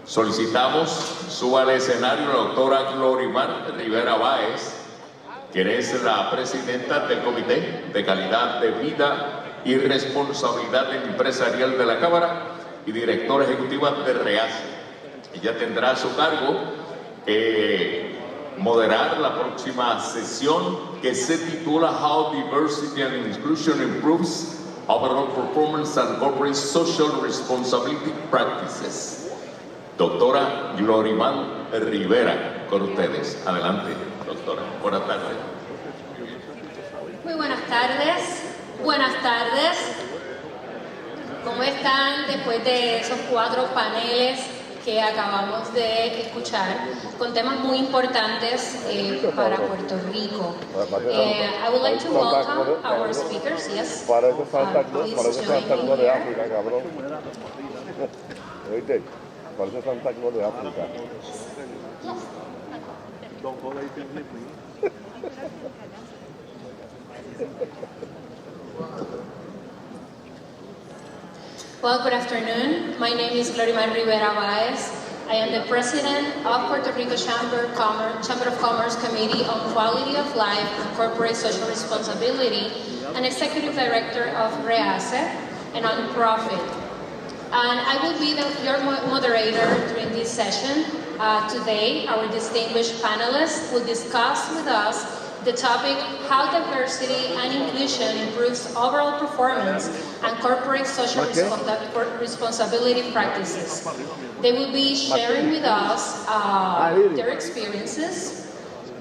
Solicitamos suba al escenario la doctora Glorymar Rivera Báez, quien es la presidenta del Comité de Calidad de Vida y Responsabilidad Empresarial de la Cámara y directora ejecutiva de EaaS. Ella tendrá a su cargo moderar la próxima sesión que se titula How Diversity and Inclusion Improves Overall Performance and Corporate Social Responsibility Practices. Doctora Glorymar Rivera, con ustedes. Adelante, doctora. Buenas tardes. Muy buenas tardes. Buenas tardes. ¿Cómo están después de esos 4 paneles que acabamos de escuchar con temas muy importantes para Puerto Rico? I would like to welcome our speakers. Yes. Please join me here. Parece Santa Claus de África. Well, good afternoon. My name is Glorymar Rivera Báez. I am the president of Puerto Rico Chamber of Commerce Committee on Quality of Life and Corporate Social Responsibility and executive director of EaaS, a non-profit. And I will be your moderator during this session. Today, our distinguished panelists will discuss with us the topic, how diversity and inclusion improves overall performance and corporate social responsibility practices. They will be sharing with us their experiences.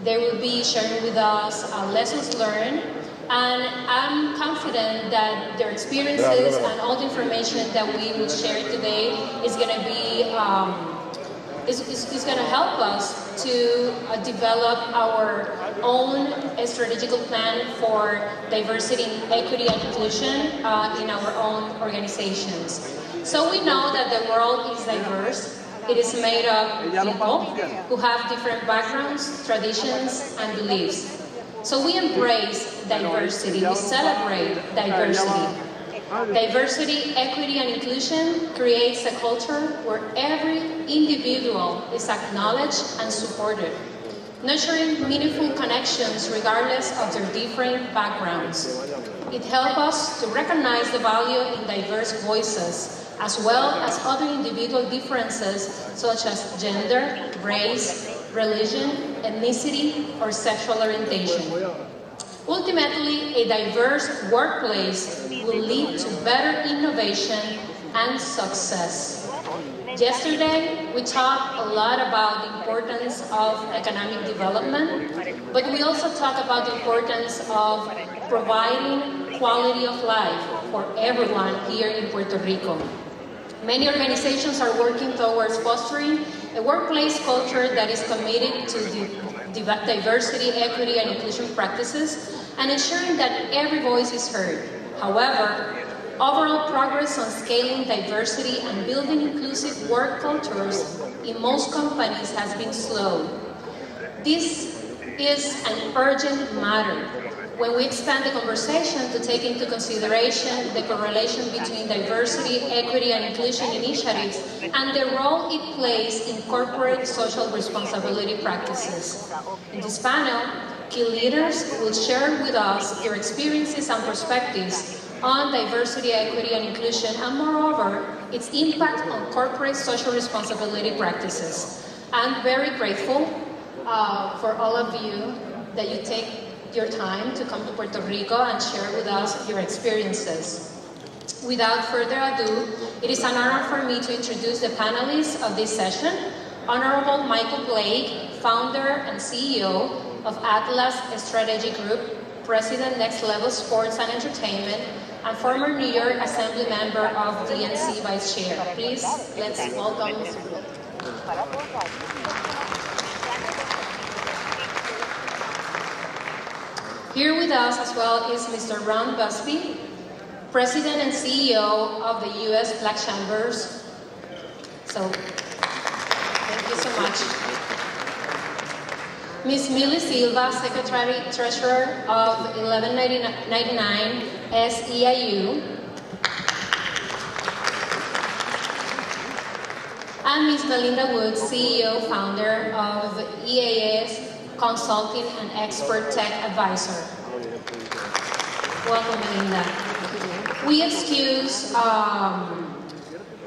They will be sharing with us lessons learned. And I'm confident that their experiences and all the information that we will share today is going to be is going to help us to develop our own strategical plan for diversity, equity, and inclusion in our own organizations. So we know that the world is diverse. It is made of people who have different backgrounds, traditions, and beliefs. So we embrace diversity, we celebrate diversity. Diversity, equity, and inclusion creates a culture where every individual is acknowledged and supported, nurturing meaningful connections regardless of their different backgrounds. It helps us to recognize the value in diverse voices, as well as other individual differences such as gender, race, religion, ethnicity, or sexual orientation. Ultimately, a diverse workplace will lead to better innovation and success. Yesterday, we talked a lot about the importance of economic development, but we also talked about the importance of providing quality of life for everyone here in Puerto Rico. Many organizations are working towards fostering a workplace culture that is committed to diversity, equity, and inclusion practices, and ensuring that every voice is heard. However, overall progress on scaling diversity and building inclusive work cultures in most companies has been slow. This is an urgent matter. When we expand the conversation to take into consideration the correlation between diversity, equity, and inclusion initiatives and the role it plays in corporate social responsibility practices. In this panel, key leaders will share with us their experiences and perspectives on diversity, equity, and inclusion, and moreover, its impact on corporate social responsibility practices. I'm very grateful for all of you that you take your time to come to Puerto Rico and share with us your experiences. Without further ado, it is an honor for me to introduce the panelists of this session. Honorable Michael Blake, founder and CEO of Atlas Strategy Group, President Next Level Sports and Entertainment, and former New York Assembly member of DNC Vice Chair. Please, let's welcome Mr. Blake. Here with us as well is Mr. Ron Busby, President and CEO of the U.S. Black Chambers. So, thank you so much. Ms. Millie Silva, Secretary Treasurer of 1199 SEIU. and Ms. Melinda Woods, CEO, founder of EaaS Consulting and Expert Tech Advisor. Welcome, Melinda. We excuse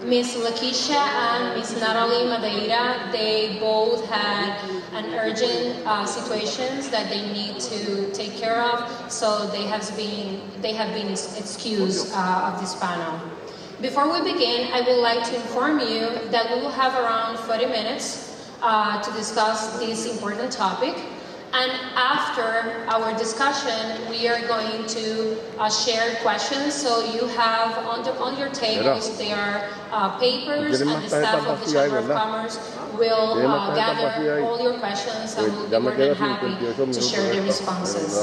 Ms. Lakeisha and Ms. Natalie Madeira. They both had an urgent situations that they need to take care of, so they have been excused of this panel. Before we begin, I would like to inform you that we will have around 40 minutes to discuss this important topic. And after our discussion, we are going to share questions. So you have on your tables, there are papers, and the staff of the Chamber of Commerce will gather all your questions and will be more than happy to share the responses.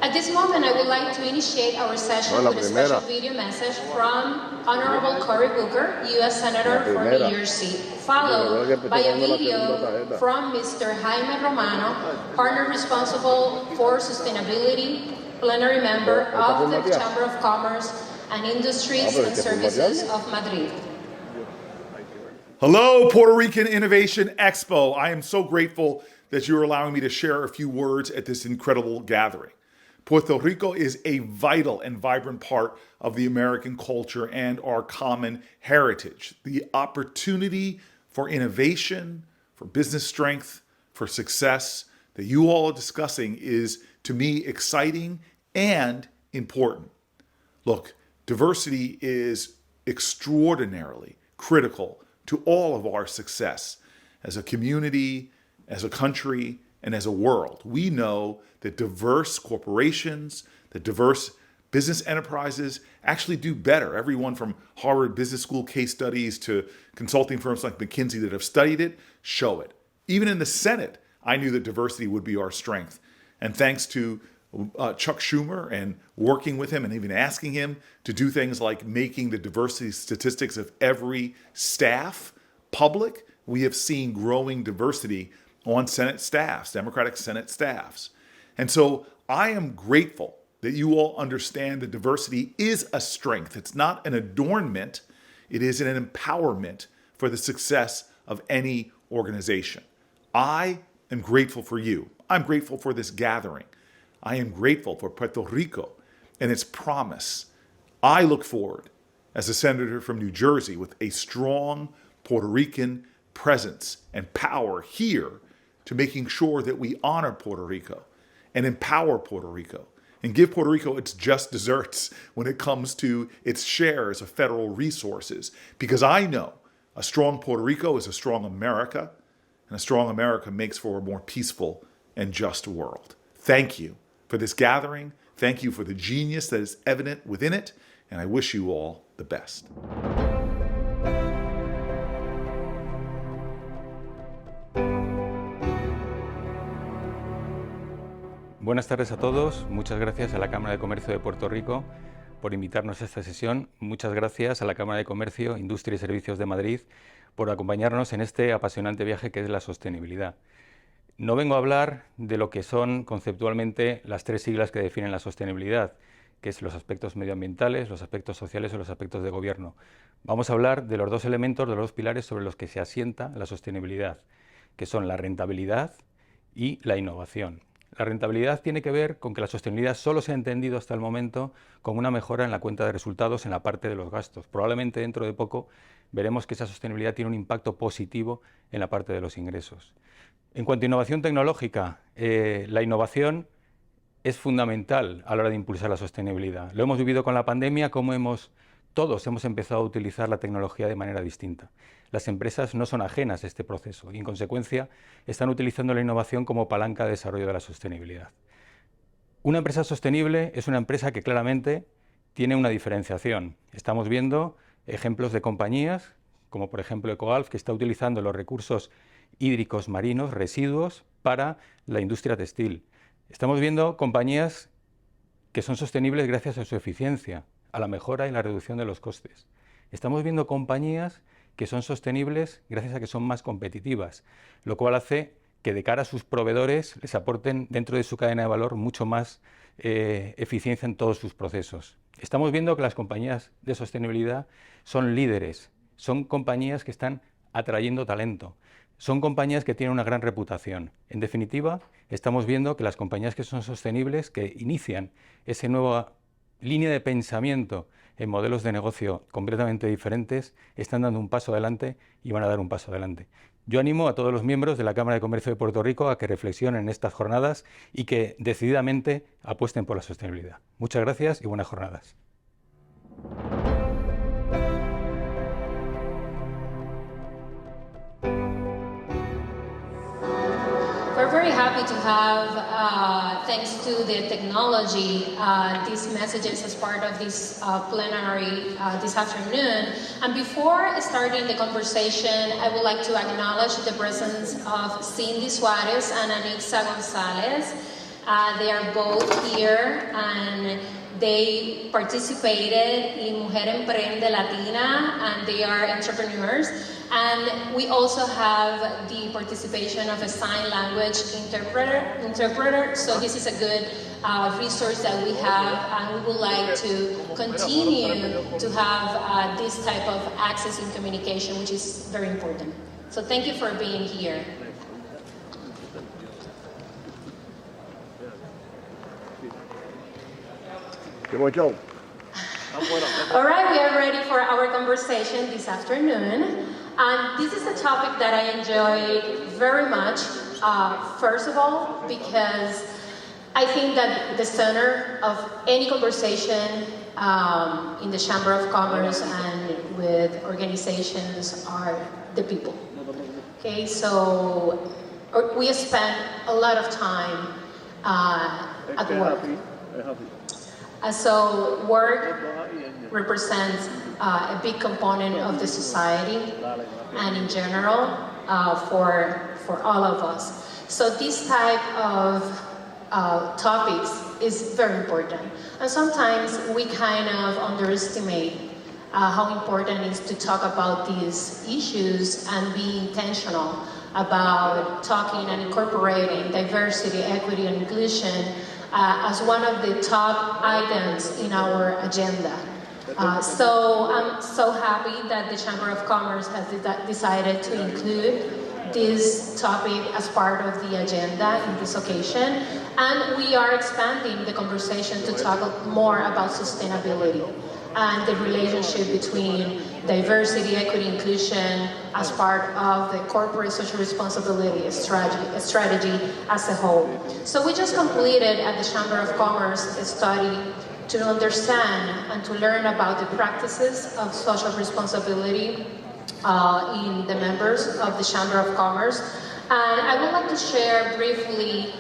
At this moment, I would like to initiate our session with a special video message from Honorable Cory Booker, U.S. Senator for New Jersey, followed by a video from Mr. Jaime Romano, partner responsible for sustainability, plenary member of the Chamber of Commerce and Industries and Services of Madrid. Hello, Puerto Rican Innovation Expo. I am so grateful that you're allowing me to share a few words at this incredible gathering. Puerto Rico is a vital and vibrant part of the American culture and our common heritage. The opportunity for innovation, for business strength, for success that you all are discussing is, to me, exciting and important. Look, diversity is extraordinarily critical to all of our success as a community, as a country, and as a world. We know that diverse corporations, that diverse business enterprises actually do better. Everyone from Harvard Business School case studies to consulting firms like McKinsey that have studied it show it. Even in the Senate, I knew that diversity would be our strength. And thanks to Chuck Schumer and working with him and even asking him to do things like making the diversity statistics of every staff public, we have seen growing diversity on Senate staffs, Democratic Senate staffs. And so I am grateful that you all understand that diversity is a strength. It's not an adornment. It is an empowerment for the success of any organization. I am grateful for you. I'm grateful for this gathering. I am grateful for Puerto Rico and its promise. I look forward, as a senator from New Jersey, with a strong Puerto Rican presence and power here, to making sure that we honor Puerto Rico and empower Puerto Rico and give Puerto Rico its just desserts when it comes to its shares of federal resources. Because I know a strong Puerto Rico is a strong America, and a strong America makes for a more peaceful and just world. Thank you for this gathering. Thank you for the genius that is evident within it, and I wish you all the best. Buenas tardes a todos. Muchas gracias a la Cámara de Comercio de Puerto Rico por invitarnos a esta sesión. Muchas gracias a la Cámara de Comercio, Industria y Servicios de Madrid por acompañarnos en este apasionante viaje que es la sostenibilidad. No vengo a hablar de lo que son conceptualmente las tres siglas que definen la sostenibilidad, que es los aspectos medioambientales, los aspectos sociales o los aspectos de gobierno. Vamos a hablar de los dos elementos, de los dos pilares sobre los que se asienta la sostenibilidad, que son la rentabilidad y la innovación. La rentabilidad tiene que ver con que la sostenibilidad solo se ha entendido hasta el momento como una mejora en la cuenta de resultados en la parte de los gastos. Probablemente dentro de poco veremos que esa sostenibilidad tiene un impacto positivo en la parte de los ingresos. En cuanto a innovación tecnológica, la innovación es fundamental a la hora de impulsar la sostenibilidad. Lo hemos vivido con la pandemia, como todos hemos empezado a utilizar la tecnología de manera distinta. Las empresas no son ajenas a este proceso y, en consecuencia, están utilizando la innovación como palanca de desarrollo de la sostenibilidad. Una empresa sostenible es una empresa que claramente tiene una diferenciación. Estamos viendo ejemplos de compañías, como por ejemplo Ecoalf, que está utilizando los recursos hídricos marinos, residuos, para la industria textil. Estamos viendo compañías que son sostenibles gracias a su eficiencia, a la mejora y la reducción de los costes. Estamos viendo compañías que son sostenibles gracias a que son más competitivas, lo cual hace que de cara a sus proveedores les aporten dentro de su cadena de valor mucho más eficiencia en todos sus procesos. Estamos viendo que las compañías de sostenibilidad son líderes, son compañías que están atrayendo talento, son compañías que tienen una gran reputación. En definitiva, estamos viendo que las compañías que son sostenibles, que inician esa nueva línea de pensamiento en modelos de negocio completamente diferentes, están dando un paso adelante y van a dar un paso adelante. Yo animo a todos los miembros de la Cámara de Comercio de Puerto Rico a que reflexionen en estas jornadas y que decididamente apuesten por la sostenibilidad. Muchas gracias y buenas jornadas. We're very happy to have, thanks to the technology, these messages as part of this plenary this afternoon. And before starting the conversation, I would like to acknowledge the presence of Cindy Suarez and Anixa Gonzalez. They are both here and they participated in Mujer Emprende Latina and they are entrepreneurs. And we also have the participation of a sign language interpreter. So this is a good resource that we have, and we would like to continue to have this type of access in communication, which is very important. So thank you for being here. All right, we are ready for our conversation this afternoon. And this is a topic that I enjoy very much, first of all, because I think that the center of any conversation in the Chamber of Commerce and with organizations are the people. Okay, so we spend a lot of time at work. So work represents a big component of the society and in general for all of us. So this type of topics is very important. And sometimes we kind of underestimate how important it is to talk about these issues and be intentional about talking and incorporating diversity, equity, and inclusion as one of the top items in our agenda. So I'm so happy that the Chamber of Commerce has decided to include this topic as part of the agenda in this occasion. And we are expanding the conversation to talk more about sustainability and the relationship between diversity, equity, inclusion as part of the corporate social responsibility strategy as a whole. So we just completed at the Chamber of Commerce a study to understand and to learn about the practices of social responsibility in the members of the Chamber of Commerce. And I would like to share briefly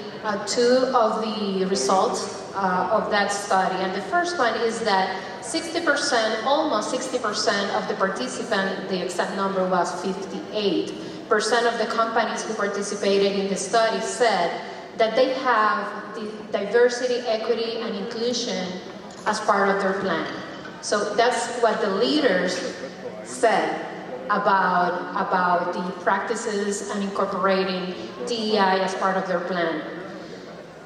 two of the results of that study. And the first one is that 60%, almost 60% of the participants, the exact number was 58% of the companies who participated in the study said that they have the diversity, equity, and inclusion as part of their plan. So that's what the leaders said about the practices and incorporating DEI as part of their plan.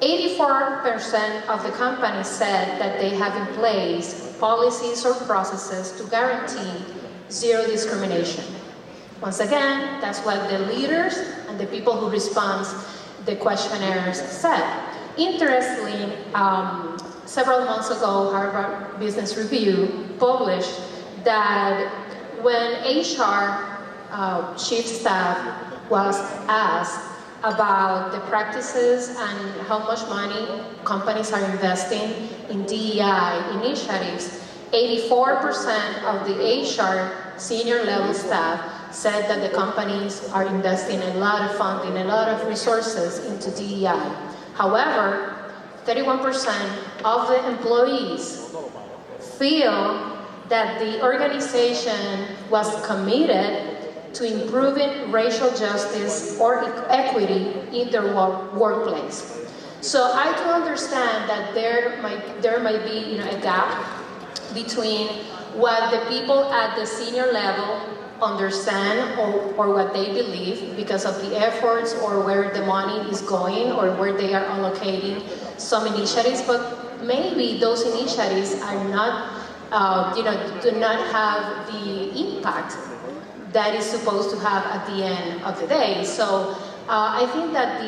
84% of the companies said that they have in place policies or processes to guarantee zero discrimination. Once again, that's what the leaders and the people who respond the questionnaires said. Interestingly, several months ago, Harvard Business Review published that when HR chief staff was asked about the practices and how much money companies are investing in DEI initiatives, 84% of the HR senior level staff said that the companies are investing a lot of funding, a lot of resources into DEI. However, 31% of the employees feel that the organization was committed to improving racial justice or equity in their workplace. So I do understand that there might be a gap between what the people at the senior level understand or what they believe because of the efforts or where the money is going or where they are allocating some initiatives, but maybe those initiatives are not, do not have the impact that is supposed to have at the end of the day. So I think that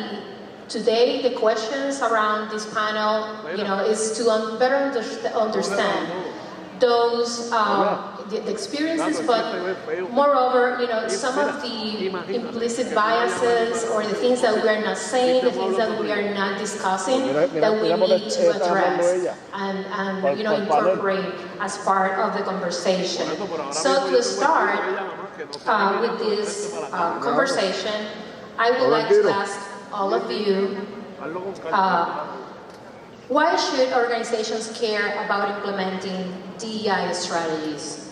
today the questions around this panel, is to better understand those the experiences, but moreover, some of the implicit biases or the things that we are not saying, the things that we are not discussing, that we need to address and incorporate as part of the conversation. So to start with this conversation, I would like to ask all of you, why should organizations care about implementing DEI strategies?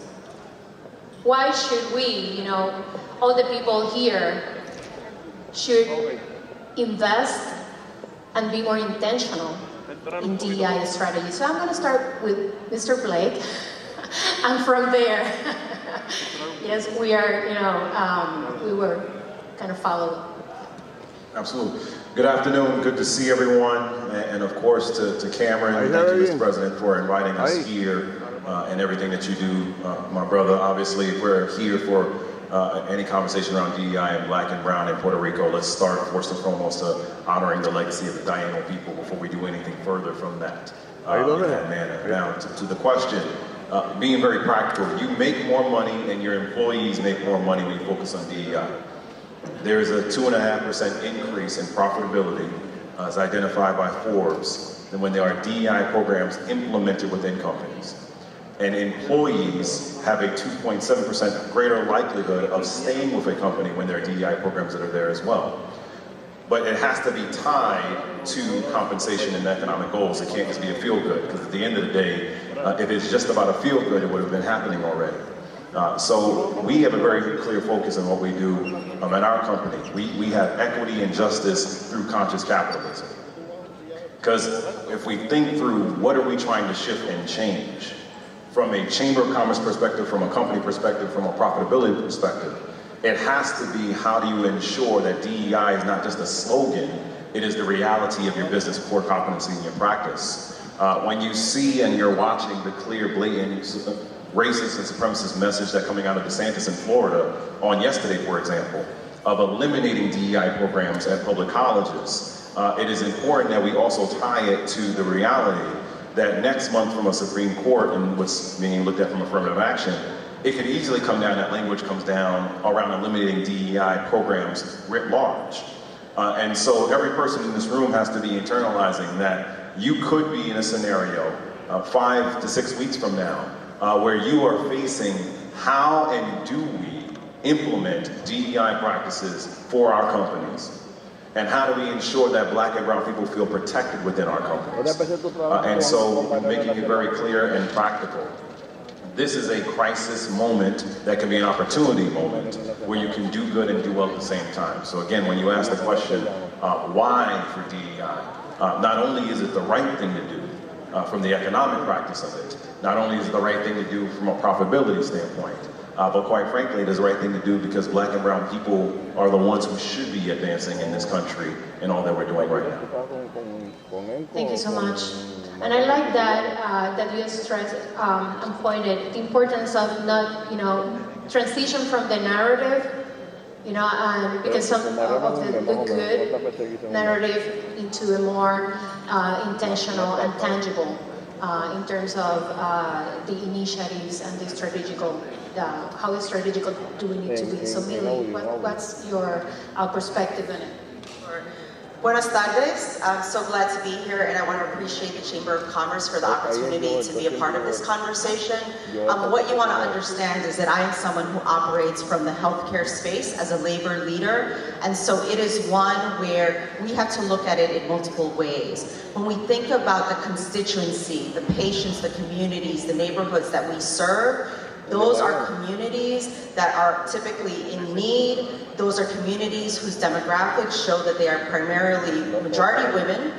Why should we, all the people here, should invest and be more intentional in DEI strategies? So I'm going to start with Mr. Blake, and from there, yes, we are, we were kind of followed. Absolutely. Good afternoon. Good to see everyone, and of course to Cameron. Thank you, Mr. President, for inviting us here and everything that you do, my brother. Obviously, if we're here for any conversation around DEI and Black and Brown in Puerto Rico, let's start first and foremost honoring the legacy of the Taino people before we do anything further from that. Now, to the question, being very practical, you make more money and your employees make more money when you focus on DEI. There is a 2.5% increase in profitability as identified by Forbes than when there are DEI programs implemented within companies. And employees have a 2.7% greater likelihood of staying with a company when there are DEI programs that are there as well. But it has to be tied to compensation and economic goals. It can't just be a feel-good, because at the end of the day, if it's just about a feel-good, it would have been happening already. So we have a very clear focus on what we do at our company. We have equity and justice through conscious capitalism. Because if we think through what are we trying to shift and change, from a Chamber of Commerce perspective, from a company perspective, from a profitability perspective, it has to be how do you ensure that DEI is not just a slogan, it is the reality of your business core competency in your practice. When you see and you're watching the clear, blatant racist and supremacist message that coming out of DeSantis in Florida on yesterday, for example, of eliminating DEI programs at public colleges, it is important that we also tie it to the reality that next month from a Supreme Court and what's being looked at from affirmative action, it could easily come down, that language comes down around eliminating DEI programs writ large. And so every person in this room has to be internalizing that you could be in a scenario 5 to 6 weeks from now where you are facing how and do we implement DEI practices for our companies? And how do we ensure that Black and Brown people feel protected within our companies? And so making it very clear and practical. This is a crisis moment that can be an opportunity moment where you can do good and do well at the same time. So again, when you ask the question, why for DEI? Not only is it the right thing to do from the economic practice of it, not only is it the right thing to do from a profitability standpoint, but quite frankly, it is the right thing to do because Black and Brown people are the ones who should be advancing in this country in all that we're doing right now. Thank you so much. And I like that you stressed and pointed the importance of not, transition from the narrative, and because some of the good narrative into a more intentional and tangible in terms of the initiatives and the strategical, how strategical do we need to be? So Millie, what's your perspective on it? Buenas tardes. I'm so glad to be here, and I want to appreciate the Chamber of Commerce for the opportunity to be a part of this conversation. What you want to understand is that I am someone who operates from the healthcare space as a labor leader, and so it is one where we have to look at it in multiple ways. When we think about the constituency, the patients, the communities, the neighborhoods that we serve, those are communities that are typically in need. Those are communities whose demographics show that they are primarily majority women.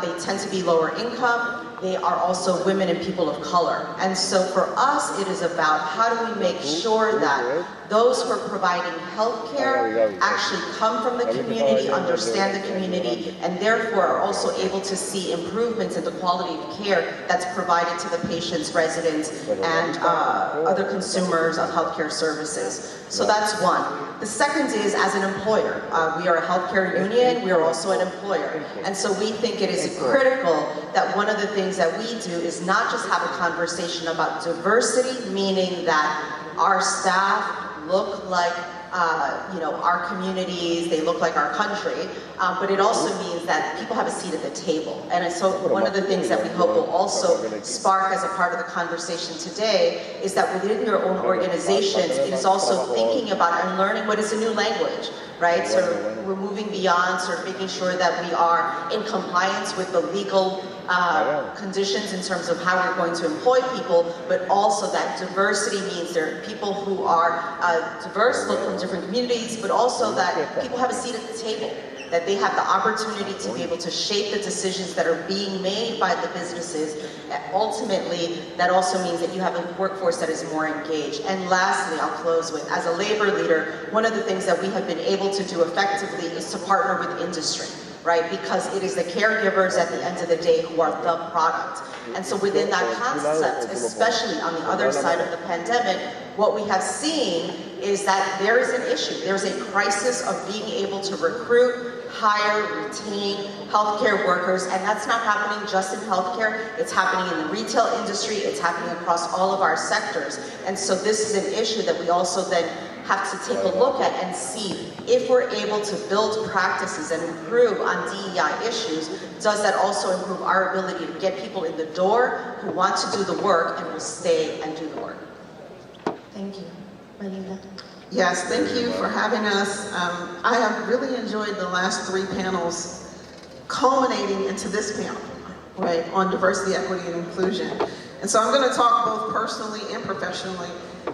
They tend to be lower income. They are also women and people of color. And so for us, it is about how do we make sure that those who are providing healthcare actually come from the community, understand the community, and therefore are also able to see improvements in the quality of care that's provided to the patients, residents, and other consumers of healthcare services. So that's one. The second is, as an employer, we are a healthcare union, we are also an employer. And so we think it is critical that one of the things that we do is not just have a conversation about diversity, meaning that our staff look like our communities, they look like our country, but it also means that people have a seat at the table. And so one of the things that we hope will also spark as a part of the conversation today is that within your own organizations, it is also thinking about and learning what is a new language, right? Sort of we're moving beyond sort of making sure that we are in compliance with the legal conditions in terms of how we're going to employ people, but also that diversity means there are people who are diverse, look from different communities, but also that people have a seat at the table, that they have the opportunity to be able to shape the decisions that are being made by the businesses. Ultimately, that also means that you have a workforce that is more engaged. And lastly, I'll close with, as a labor leader, one of the things that we have been able to do effectively is to partner with industry, right? Because it is the caregivers at the end of the day who are the product. And so within that concept, especially on the other side of the pandemic, what we have seen is that there is an issue. There's a crisis of being able to recruit, hire, retain healthcare workers, and that's not happening just in healthcare, it's happening in the retail industry, it's happening across all of our sectors. And so this is an issue that we also then have to take a look at and see if we're able to build practices and improve on DEI issues, does that also improve our ability to get people in the door who want to do the work and will stay and do the work. Thank you. Melinda. Yes, thank you for having us. I have really enjoyed the last three panels culminating into this panel, right, on diversity, equity, and inclusion. And so I'm going to talk both personally and professionally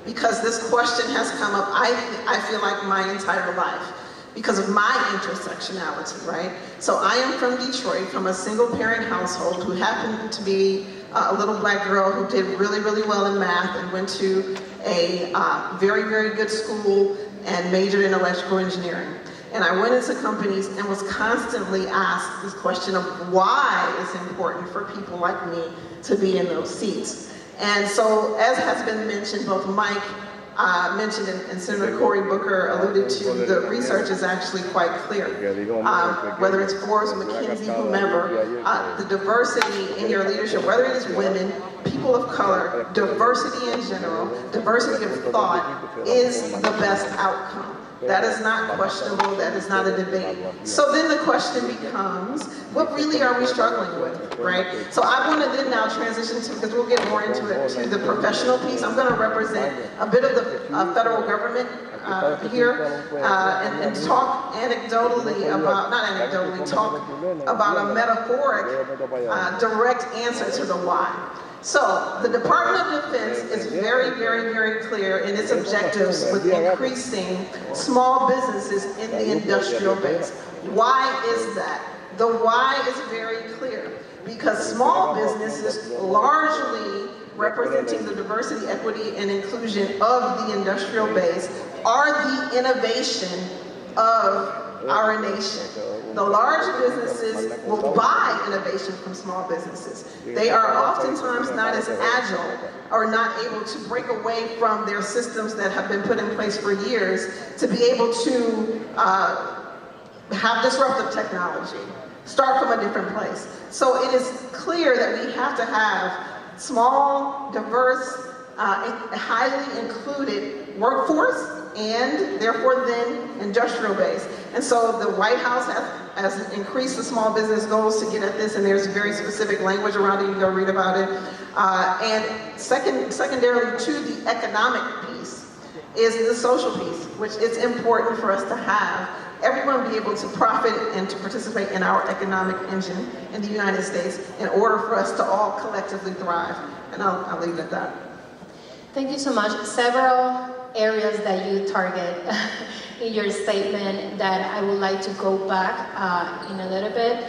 because this question has come up, I feel like my entire life because of my intersectionality, right? So I am from Detroit, from a single parent household who happened to be a little black girl who did really, really well in math and went to a very, very good school and majored in electrical engineering. And I went into companies and was constantly asked this question of why it's important for people like me to be in those seats. And so, as has been mentioned, both Mike mentioned and Senator Cory Booker alluded to, the research is actually quite clear. Whether it's Forbes, McKinsey, whomever, the diversity in your leadership, whether it is women, people of color, diversity in general, diversity of thought is the best outcome. That is not questionable, that is not a debate. So then the question becomes, what really are we struggling with, right? So I want to then now transition to, because we'll get more into it, to the professional piece. I'm going to represent a bit of the federal government here and talk anecdotally about, not anecdotally, talk about a metaphoric direct answer to the why. So, the Department of Defense is very, very, very clear in its objectives with increasing small businesses in the industrial base. Why is that? The why is very clear because small businesses, largely representing the diversity, equity, and inclusion of the industrial base, are the innovation of our nation. The large businesses will buy innovation from small businesses. They are oftentimes not as agile or not able to break away from their systems that have been put in place for years to be able to have disruptive technology, start from a different place. So it is clear that we have to have small, diverse, highly included workforce and therefore then industrial base. And so the White House has increased the small business goals to get at this, and there's very specific language around it. You can go read about it. And secondarily to the economic piece is the social piece, which it's important for us to have everyone be able to profit and to participate in our economic engine in the United States in order for us to all collectively thrive. And I'll leave it at that. Thank you so much. Several areas that you target in your statement that I would like to go back in a little bit.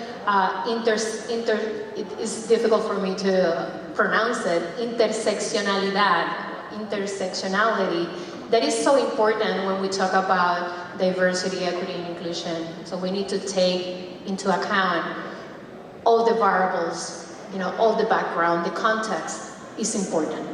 It is difficult for me to pronounce it. Intersectionality That is so important when we talk about diversity, equity, and inclusion. So we need to take into account all the variables, all the background, the context is important.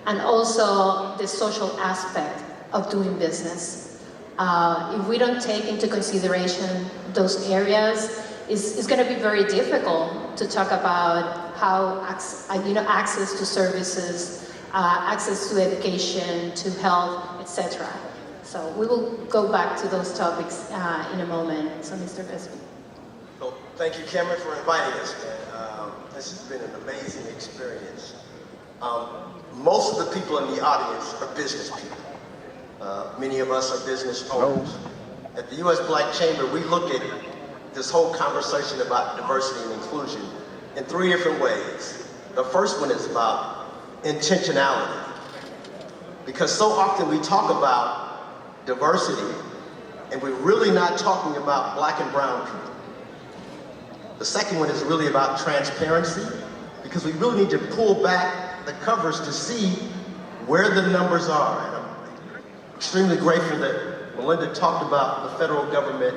And also the social aspect of doing business. If we don't take into consideration those areas, it's going to be very difficult to talk about how access to services, access to education, to health, etc. So we will go back to those topics in a moment. So Mr. Busby. Well, thank you, Cameron, for inviting us, man. This has been an amazing experience. Most of the people in the audience are business people. Many of us are business owners. At the U.S. Black Chamber, we look at this whole conversation about diversity and inclusion in three different ways. The first one is about intentionality. Because so often we talk about diversity and we're really not talking about black and brown people. The second one is really about transparency, because we really need to pull back the covers to see where the numbers are. And I'm extremely grateful that Melinda talked about the federal government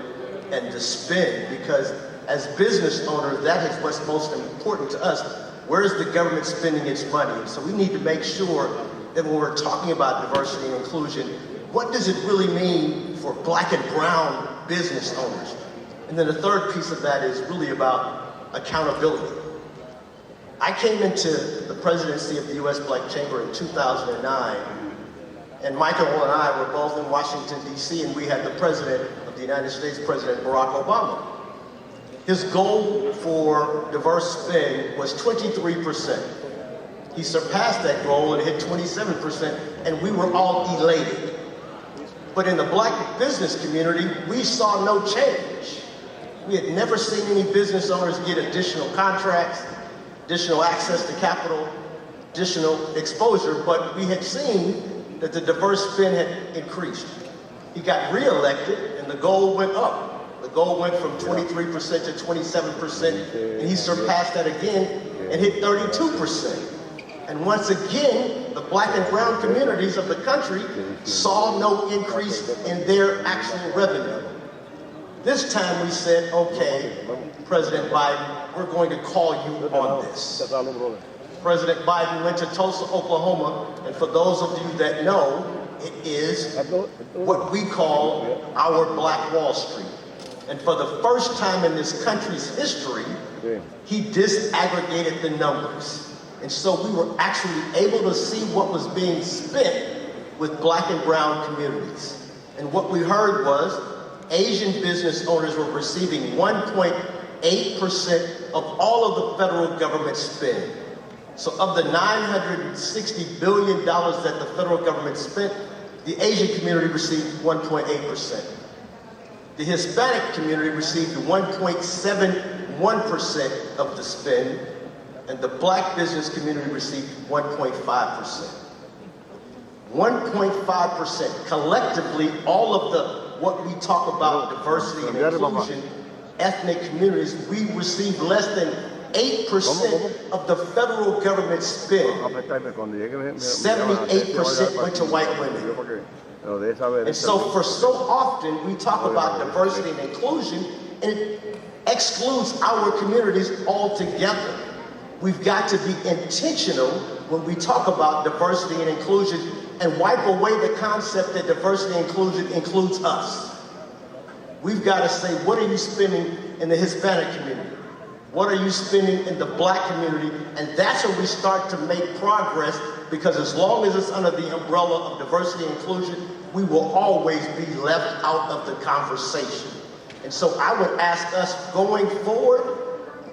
and the spend, because as business owners, that is what's most important to us. Where is the government spending its money? And so we need to make sure that when we're talking about diversity and inclusion, what does it really mean for black and brown business owners? And then the third piece of that is really about accountability. I came into the presidency of the U.S. Black Chamber in 2009, and Michael and I were both in Washington, D.C., and we had the President of the United States, President Barack Obama. His goal for diverse spend was 23%. He surpassed that goal and hit 27%, and we were all elated. But in the black business community, we saw no change. We had never seen any business owners get additional contracts, additional access to capital, additional exposure, but we had seen that the diverse spend had increased. He got reelected and the goal went up. The goal went from 23% to 27%, and he surpassed that again and hit 32%. And once again, the black and brown communities of the country saw no increase in their actual revenue. This time we said, okay, President Biden, we're going to call you on this. President Biden went to Tulsa, Oklahoma, and for those of you that know, it is what we call our Black Wall Street. And for the first time in this country's history, he disaggregated the numbers. And so we were actually able to see what was being spent with black and brown communities. And what we heard was Asian business owners were receiving 1.8% of all of the federal government spend. So of the $960 billion that the federal government spent, the Asian community received 1.8%. The Hispanic community received 1.71% of the spend, and the black business community received 1.5%. 1.5%. Collectively, all of what we talk about diversity and inclusion, ethnic communities, we receive less than 8% of the federal government spend. 78% went to white women. And so for so often we talk about diversity and inclusion, and it excludes our communities altogether. We've got to be intentional when we talk about diversity and inclusion and wipe away the concept that diversity and inclusion includes us. We've got to say, what are you spending in the Hispanic community? What are you spending in the black community? And that's where we start to make progress, because as long as it's under the umbrella of diversity and inclusion, we will always be left out of the conversation. And so I would ask us going forward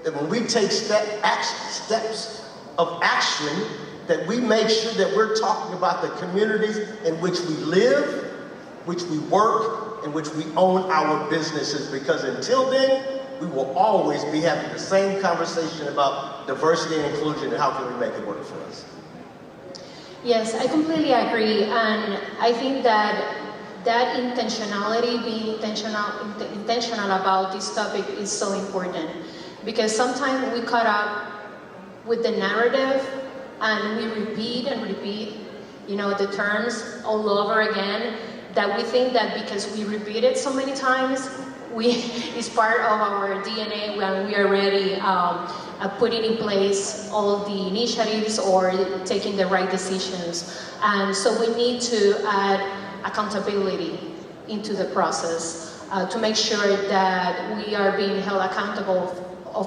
that when we take steps of action, that we make sure that we're talking about the communities in which we live, which we work, in which we own our businesses, because until then, we will always be having the same conversation about diversity and inclusion and how can we make it work for us. Yes, I completely agree, and I think that intentionality, being intentional about this topic is so important, because sometimes we caught up with the narrative and we repeat and repeat, the terms all over again, that we think that because we repeat it so many times, it's part of our DNA when we are already putting in place all the initiatives or taking the right decisions. And so we need to add accountability into the process to make sure that we are being held accountable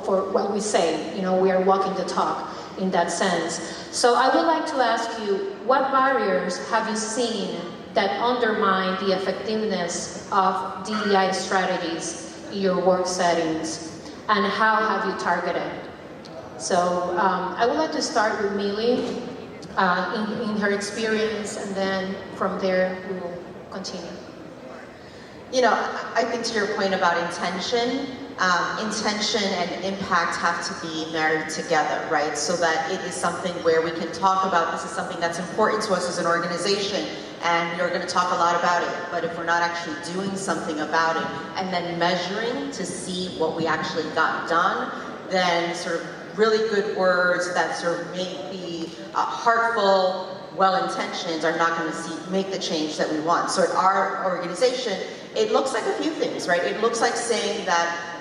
for what we say. We are walking the talk in that sense. So I would like to ask you, what barriers have you seen that undermine the effectiveness of DEI strategies in your work settings, and how have you targeted? So I would like to start with Millie in her experience, and then from there we will continue. I think to your point about intention and impact have to be married together, right? So that it is something where we can talk about, this is something that's important to us as an organization, and we're going to talk a lot about it. But if we're not actually doing something about it, and then measuring to see what we actually got done, then sort of really good words that sort of may be heartful, well-intentioned are not going to make the change that we want. So at our organization, it looks like a few things, right? It looks like saying that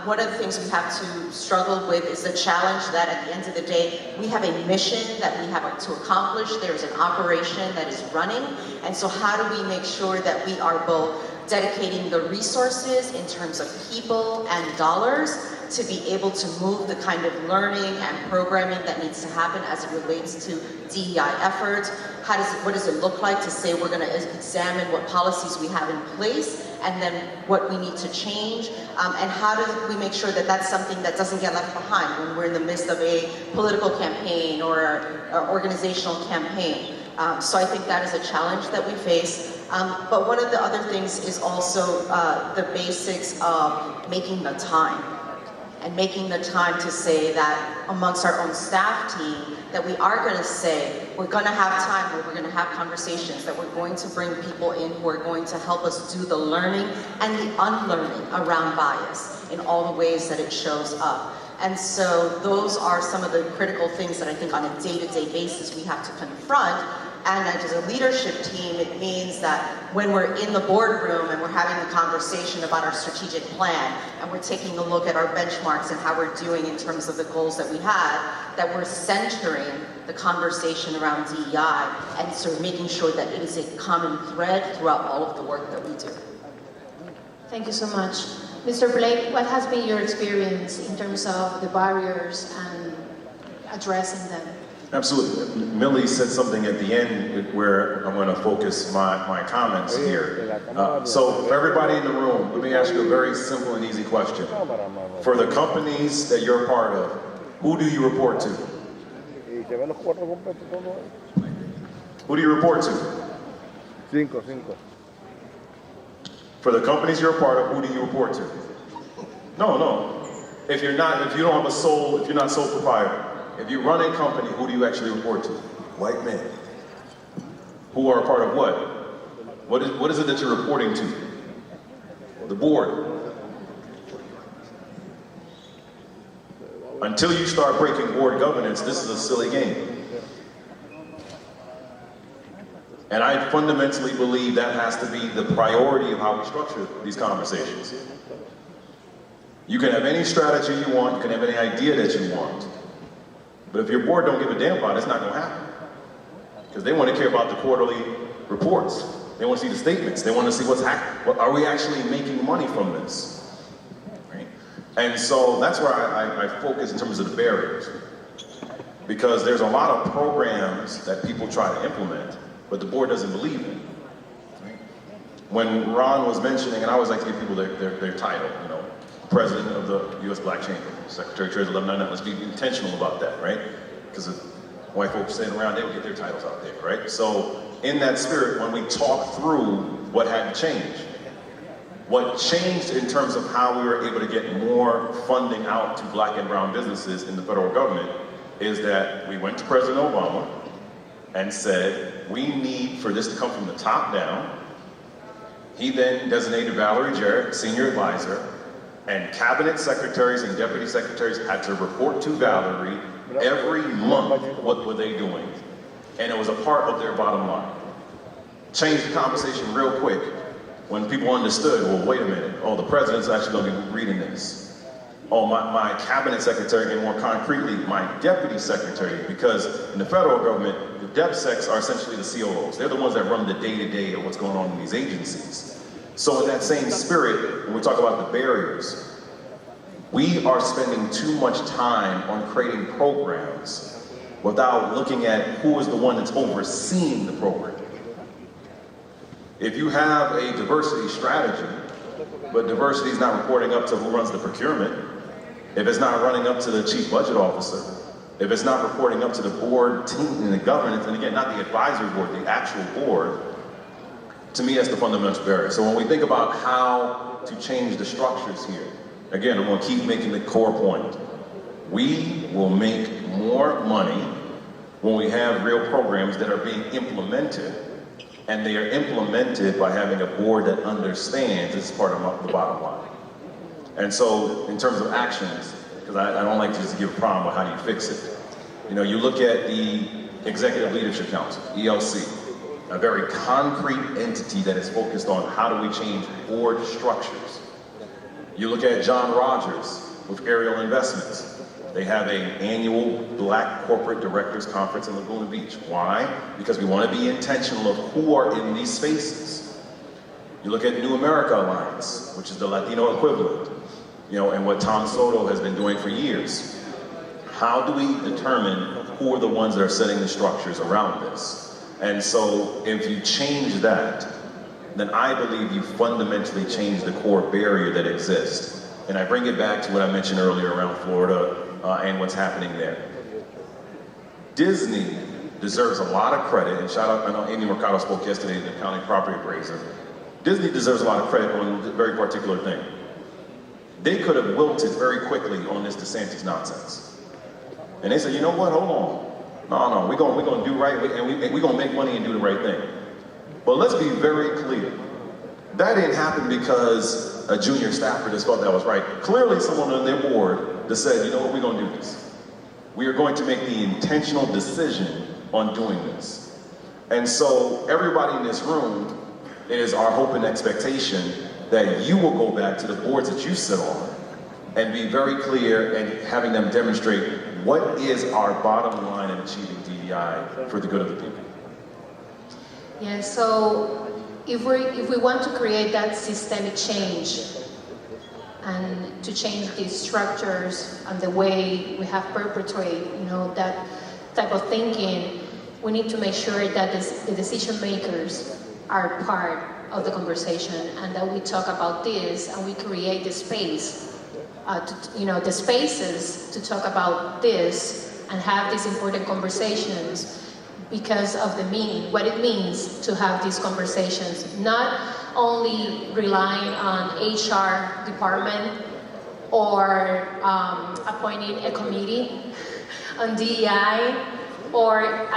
one of the things we have to struggle with is the challenge that at the end of the day, we have a mission that we have to accomplish. There's an operation that is running. And so how do we make sure that we are both dedicating the resources in terms of people and dollars to be able to move the kind of learning and programming that needs to happen as it relates to DEI efforts? What does it look like to say we're going to examine what policies we have in place and then what we need to change? And how do we make sure that that's something that doesn't get left behind when we're in the midst of a political campaign or an organizational campaign? So I think that is a challenge that we face. But one of the other things is also the basics of making the time. And making the time to say that amongst our own staff team, that we are going to say, we're going to have time where we're going to have conversations, that we're going to bring people in who are going to help us do the learning and the unlearning around bias in all the ways that it shows up. And so those are some of the critical things that I think on a day-to-day basis we have to confront. And as a leadership team, it means that when we're in the boardroom and we're having a conversation about our strategic plan, and we're taking a look at our benchmarks and how we're doing in terms of the goals that we had, that we're centering the conversation around DEI and sort of making sure that it is a common thread throughout all of the work that we do. Thank you so much. Mr. Blake, what has been your experience in terms of the barriers and addressing them? Absolutely. Millie said something at the end where I'm going to focus my comments here. So for everybody in the room, let me ask you a very simple and easy question. For the companies that you're a part of, who do you report to? Who do you report to? Cinco. For the companies you're a part of, who do you report to? No. If you're not sole proprietor, if you run a company, who do you actually report to? White men. Who are a part of what? What is it that you're reporting to? The board. Until you start breaking board governance, this is a silly game. And I fundamentally believe that has to be the priority of how we structure these conversations. You can have any strategy you want, you can have any idea that you want. But if your board don't give a damn about it, it's not going to happen. Because they want to care about the quarterly reports. They want to see the statements. They want to see what's happening. Are we actually making money from this? Right? And so that's where I focus in terms of the barriers. Because there's a lot of programs that people try to implement, but the board doesn't believe in. Right? When Ron was mentioning, and I always like to give people their title, President of the U.S. Black Chamber, Secretary of Treasury, 1199, let's be intentional about that, right? Because if white folks sitting around, they would get their titles out there, right? So in that spirit, when we talk through what had to change, what changed in terms of how we were able to get more funding out to black and brown businesses in the federal government is that we went to President Obama and said, we need for this to come from the top down. He then designated Valerie Jarrett, senior advisor, and cabinet secretaries and deputy secretaries had to report to Valerie every month what were they doing. and it was a part of their bottom line. Changed the conversation real quick when people understood, well, wait a minute, oh, the president's actually going to be reading this. Oh, my cabinet secretary, and more concretely, my deputy secretary, because in the federal government, the DepSecs are essentially the COOs. They're the ones that run the day-to-day of what's going on in these agencies. So in that same spirit, when we talk about the barriers, we are spending too much time on creating programs without looking at who is the one that's overseeing the program. If you have a diversity strategy, but diversity is not reporting up to who runs the procurement, if it's not running up to the chief budget officer, if it's not reporting up to the board team and the governance, and again, not the advisory board, the actual board, to me, that's the fundamental barrier. So when we think about how to change the structures here, again, I'm going to keep making the core point. We will make more money when we have real programs that are being implemented, and they are implemented by having a board that understands this is part of the bottom line. And so, in terms of actions, because I don't like to just give a problem with how do you fix it. You know, you look at the Executive Leadership Council, ELC, a very concrete entity that is focused on how do we change board structures. You look at John Rogers with Ariel Investments. They have an annual Black Corporate Directors Conference in Laguna Beach. Why? Because we want to be intentional of who are in these spaces. You look at New America Alliance, which is the Latino equivalent, you know, and what Tom Soto has been doing for years. How do we determine who are the ones that are setting the structures around this? And so if you change that, then I believe you fundamentally change the core barrier that exists. And I bring it back to what I mentioned earlier around Florida and what's happening there. Disney deserves a lot of credit, and shout out, I know Amy Mercado spoke yesterday, the county property appraiser. Disney deserves a lot of credit on a very particular thing. They could have wilted very quickly on this DeSantis nonsense. And they said, you know what, hold on. No, we're gonna do right, and we're gonna make money and do the right thing. But let's be very clear. That didn't happen because a junior staffer just thought that was right. Clearly someone on their board that said, you know what, we're gonna do this. We are going to make the intentional decision on doing this. And so everybody in this room, it is our hope and expectation that you will go back to the boards that you sit on and be very clear and having them demonstrate what is our bottom line in achieving DEI for the good of the people. Yeah, so if we want to create that systemic change and to change these structures and the way we have perpetuated, you know, that type of thinking, we need to make sure that the decision makers are part of the conversation and that we talk about this and we create the space, the spaces to talk about this and have these important conversations because of the meaning, what it means to have these conversations, not only relying on HR department or appointing a committee on DEI or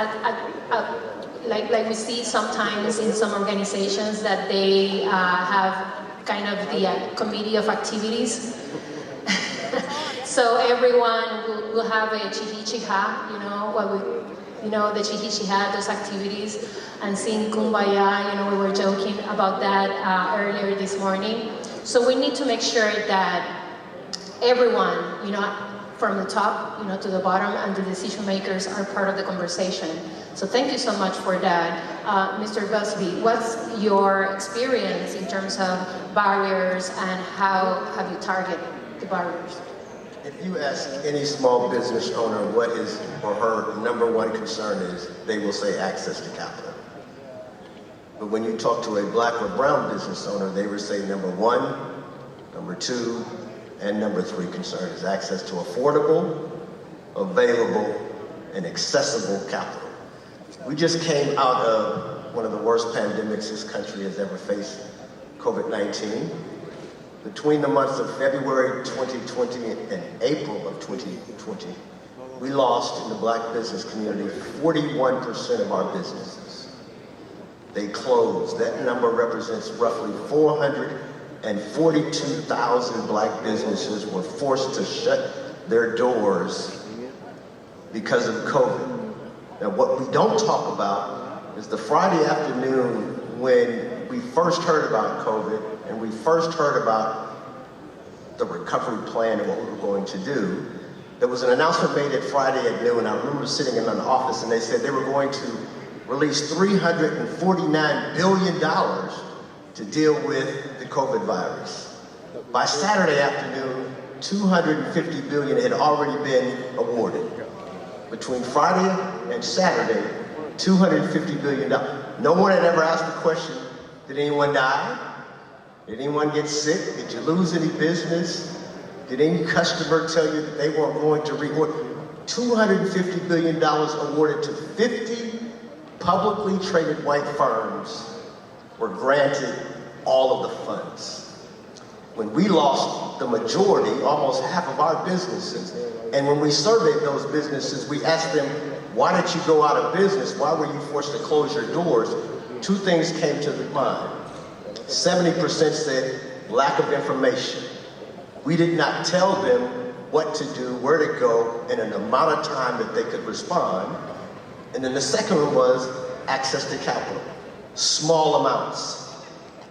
like we see sometimes in some organizations that they have kind of the committee of activities. So everyone will have a chihichiha, the chihichiha, those activities, and sing Kumbaya, we were joking about that earlier this morning. So we need to make sure that everyone, from the top, to the bottom, and the decision makers are part of the conversation. So thank you so much for that. Mr. Busby, what's your experience in terms of barriers and how have you targeted the barriers? If you ask any small business owner what his or her number one concern is, they will say access to capital. But when you talk to a black or brown business owner, they will say number one, number two, and number three concern is access to affordable, available, and accessible capital. We just came out of one of the worst pandemics this country has ever faced, COVID-19. Between the months of February 2020 and April of 2020, we lost in the black business community 41% of our businesses. They closed. That number represents roughly 442,000 black businesses were forced to shut their doors because of COVID. Now, what we don't talk about is the Friday afternoon when we first heard about COVID and we first heard about the recovery plan and what we were going to do. There was an announcement made at Friday at noon. I remember sitting in an office and they said they were going to release $349 billion to deal with the COVID virus. By Saturday afternoon, $250 billion had already been awarded. Between Friday and Saturday, $250 billion. No one had ever asked the question, did anyone die? Did anyone get sick? Did you lose any business? Did any customer tell you that they weren't going to reward? $250 billion awarded to 50 publicly traded white firms were granted all of the funds. When we lost the majority, almost half of our businesses, and when we surveyed those businesses, we asked them, why did you go out of business? Why were you forced to close your doors? Two things came to mind. 70% said lack of information. We did not tell them what to do, where to go, in an amount of time that they could respond. And then the second one was access to capital. Small amounts.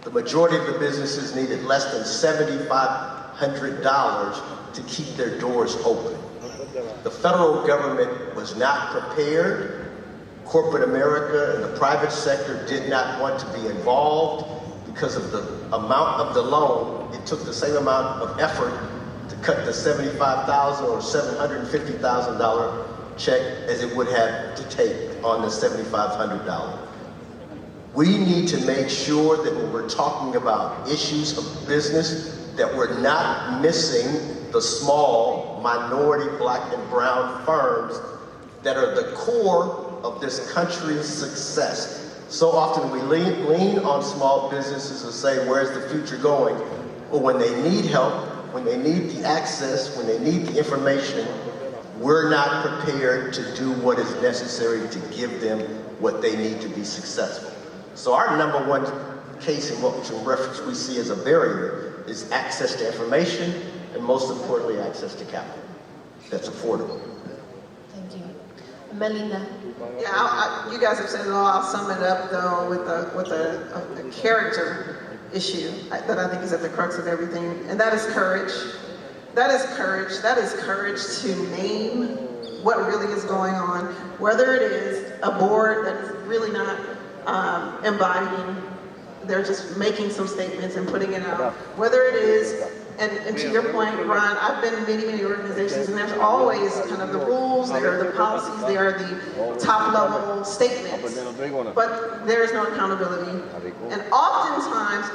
The majority of the businesses needed less than $7,500 to keep their doors open. The federal government was not prepared. Corporate America and the private sector did not want to be involved because of the amount of the loan. It took the same amount of effort to cut the $75,000 or $750,000 check as it would have to take on the $7,500. We need to make sure that when we're talking about issues of business, that we're not missing the small minority Black and brown firms that are the core of this country's success. So often we lean on small businesses and say, where's the future going? Well, when they need help, when they need the access, when they need the information, we're not prepared to do what is necessary to give them what they need to be successful. So our number one case in which reference we see as a barrier is access to information and most importantly, access to capital that's affordable. Thank you. Melinda. Yeah, you guys have said it all. I'll sum it up though with a character issue that I think is at the crux of everything, and that is courage. That is courage. That is courage to name what really is going on, whether it is a board that is really not embodying, they're just making some statements and putting it out, whether it is, and to your point, Ron, I've been in many organizations and there's always kind of the rules, there are the policies, there are the top level statements, but there is no accountability. And oftentimes,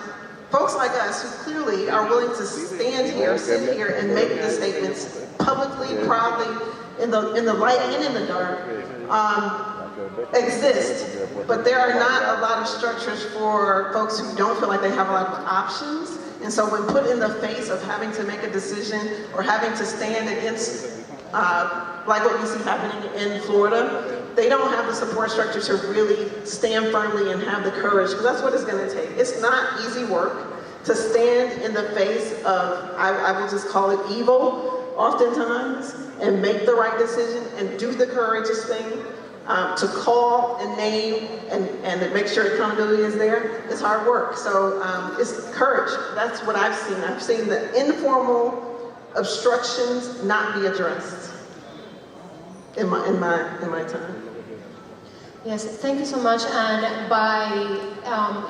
folks like us who clearly are willing to stand here, sit here and make the statements publicly, proudly, in the light and in the dark, exist, but there are not a lot of structures for folks who don't feel like they have a lot of options. And so when put in the face of having to make a decision or having to stand against, like what we see happening in Florida, they don't have the support structure to really stand firmly and have the courage, because that's what it's going to take. It's not easy work to stand in the face of, I will just call it evil, oftentimes, and make the right decision and do the courageous thing. To call and name and to make sure accountability is there is hard work. So it's courage. That's what I've seen. I've seen the informal obstructions not be addressed in my time. Yes, thank you so much. And by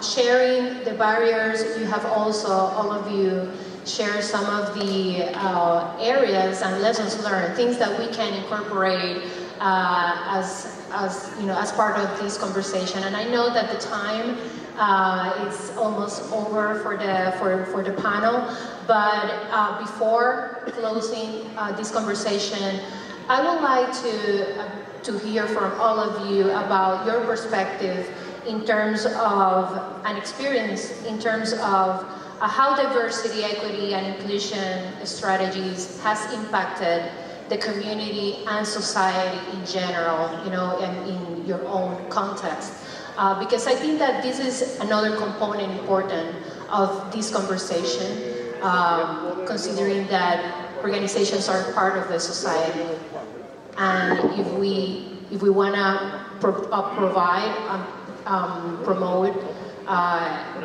sharing the barriers, you have also, all of you, share some of the areas and lessons learned, things that we can incorporate as part of this conversation. And I know that the time is almost over for the panel, but before closing this conversation, I would like to hear from all of you about your perspective in terms of an experience, in terms of how diversity, equity, and inclusion strategies has impacted the community and society in general, and in your own context. Because I think that this is another component important of this conversation, considering that organizations are part of the society. And if we want to provide, promote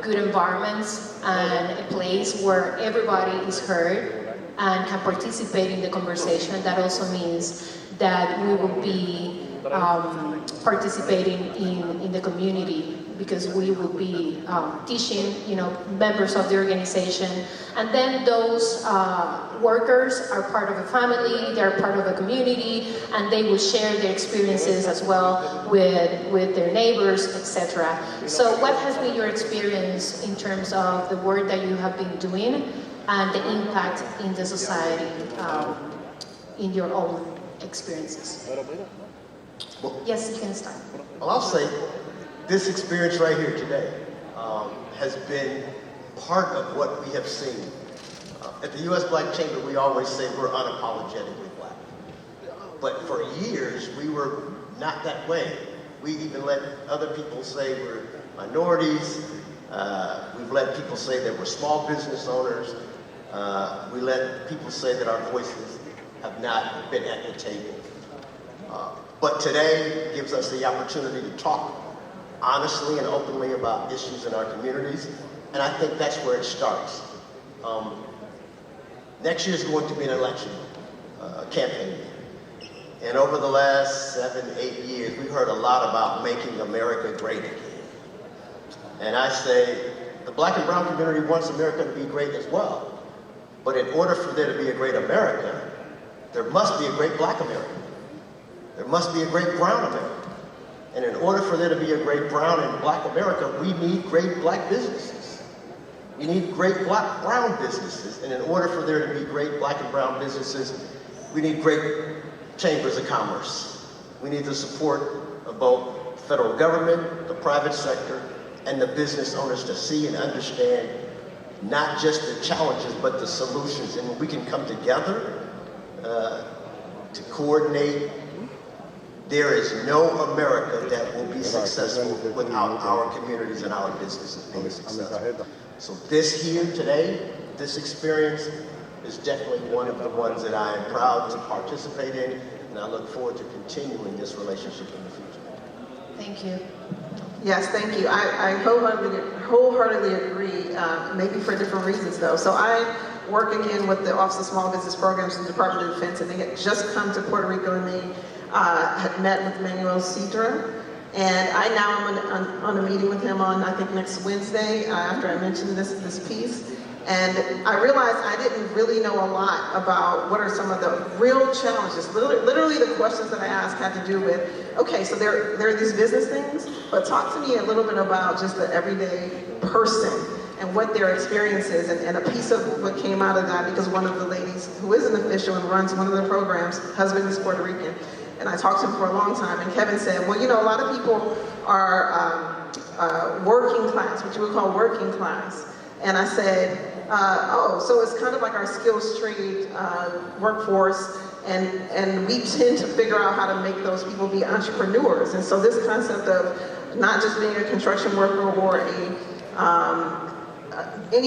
good environments and a place where everybody is heard and can participate in the conversation. That also means that we will be participating in the community, because we will be teaching, members of the organization, and then those workers are part of a family, they're part of a community, and they will share their experiences as well with their neighbors, etc. So what has been your experience in terms of the work that you have been doing and the impact in the society in your own experiences? Yes, you can start. Well, I'll say this experience right here today has been part of what we have seen. At the U.S. Black Chamber, we always say we're unapologetically black. But for years, we were not that way. We even let other people say we're minorities. We've let people say that we're small business owners. We let people say that our voices have not been at the table. But today gives us the opportunity to talk honestly and openly about issues in our communities, and I think that's where it starts. Next year is going to be an election campaign, and over the last 7-8 years, we've heard a lot about making America great again. And I say, the black and brown community wants America to be great as well, but in order for there to be a great America, there must be a great black America. There must be a great brown America. And in order for there to be a great brown and black America, we need great black businesses. We need great black brown businesses. And in order for there to be great black and brown businesses, we need great chambers of commerce. We need the support of both federal government, the private sector, and the business owners to see and understand not just the challenges, but the solutions. And when we can come together to coordinate, there is no America that will be successful without our communities and our businesses being successful. So this here today, this experience is definitely one of the ones that I am proud to participate in, and I look forward to continuing this relationship in the future. Thank you. Yes, thank you. I wholeheartedly agree, maybe for different reasons though. So I work again with the Office of Small Business Programs in the Department of Defense, and they had just come to Puerto Rico, and they had met with Manuel Sidra, and I now am on a meeting with him on, I think, next Wednesday, after I mentioned this piece. And I realized I didn't really know a lot about what are some of the real challenges. Literally the questions that I asked had to do with, okay, so there are these business things, but talk to me a little bit about just the everyday person and what their experience is. And a piece of what came out of that, because one of the ladies who is an official and runs one of the programs, husband is Puerto Rican, and I talked to him for a long time, and Kevin said, well, a lot of people are working class, what you would call working class. And I said, so it's kind of like our skills trade workforce, and we tend to figure out how to make those people be entrepreneurs. And so this concept of not just being a construction worker or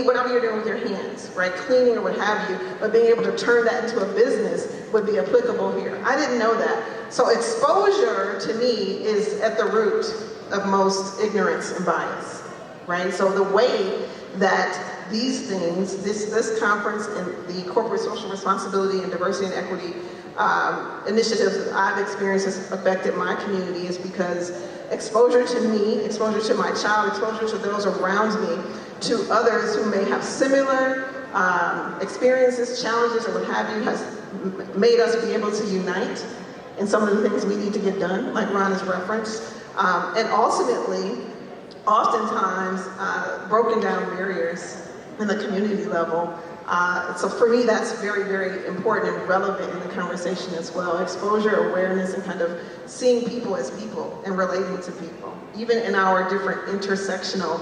whatever you're doing with your hands, right, cleaning or what have you, but being able to turn that into a business would be applicable here. I didn't know that. So exposure to me is at the root of most ignorance and bias, right? So the way that these things, this conference and the corporate social responsibility and diversity and equity initiatives that I've experienced has affected my community is because exposure to me, exposure to my child, exposure to those around me, to others who may have similar experiences, challenges, or what have you, has made us be able to unite in some of the things we need to get done, like Ron has referenced. And ultimately, oftentimes, broken down barriers in the community level. So for me, that's very, very important and relevant in the conversation as well. Exposure, awareness, and kind of seeing people as people and relating to people, even in our different intersectional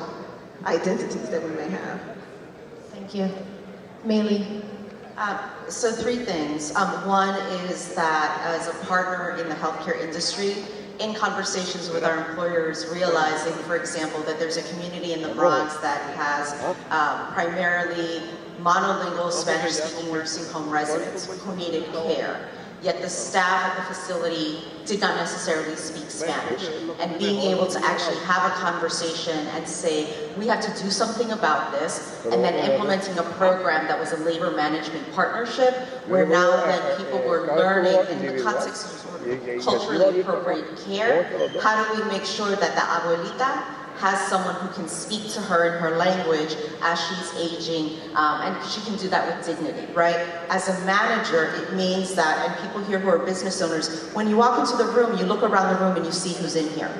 identities that we may have. Thank you. Meili? So 3 things. One is that as a partner in the healthcare industry, in conversations with our employers, realizing, for example, that there's a community in the Bronx that has primarily monolingual Spanish-speaking nursing home residents who needed care. yet the staff at the facility did not necessarily speak Spanish. And being able to actually have a conversation and say, we have to do something about this, and then implementing a program that was a labor management partnership, where now then people were learning in the context of culturally appropriate care, how do we make sure that the abuelita has someone who can speak to her in her language as she's aging, and she can do that with dignity, right? As a manager, it means that, and people here who are business owners, when you walk into the room, you look around the room and you see who's in here.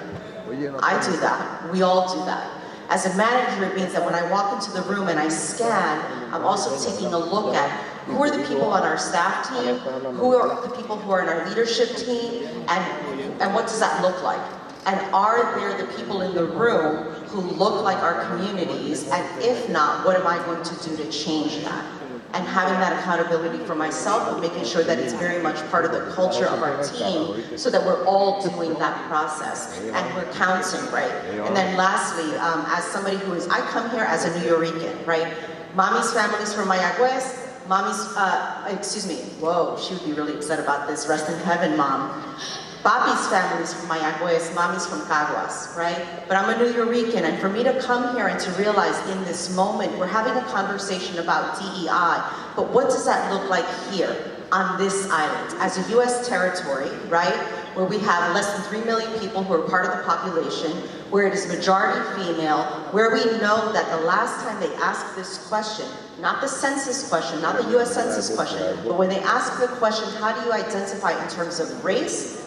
I do that. We all do that. As a manager, it means that when I walk into the room and I scan, I'm also taking a look at who are the people on our staff team, who are the people who are in our leadership team, and what does that look like? And are there the people in the room who look like our communities? And if not, what am I going to do to change that? And having that accountability for myself and making sure that it's very much part of the culture of our team so that we're all doing that process and we're counting, right? And then lastly, as somebody who is, I come here as a New Yorican, right? Mommy's family's from Mayagüez, whoa, she would be really upset about this, rest in heaven, Mom. Papi's family's from Mayagüez, Mommy's from Caguas, right? But I'm a New Yorican, and for me to come here and to realize in this moment, we're having a conversation about DEI, but what does that look like here on this island? As a US territory, right? Where we have less than 3 million people who are part of the population, where it is majority female, where we know that the last time they asked this question, not the census question, not the US Census question, but when they ask the question, how do you identify in terms of race?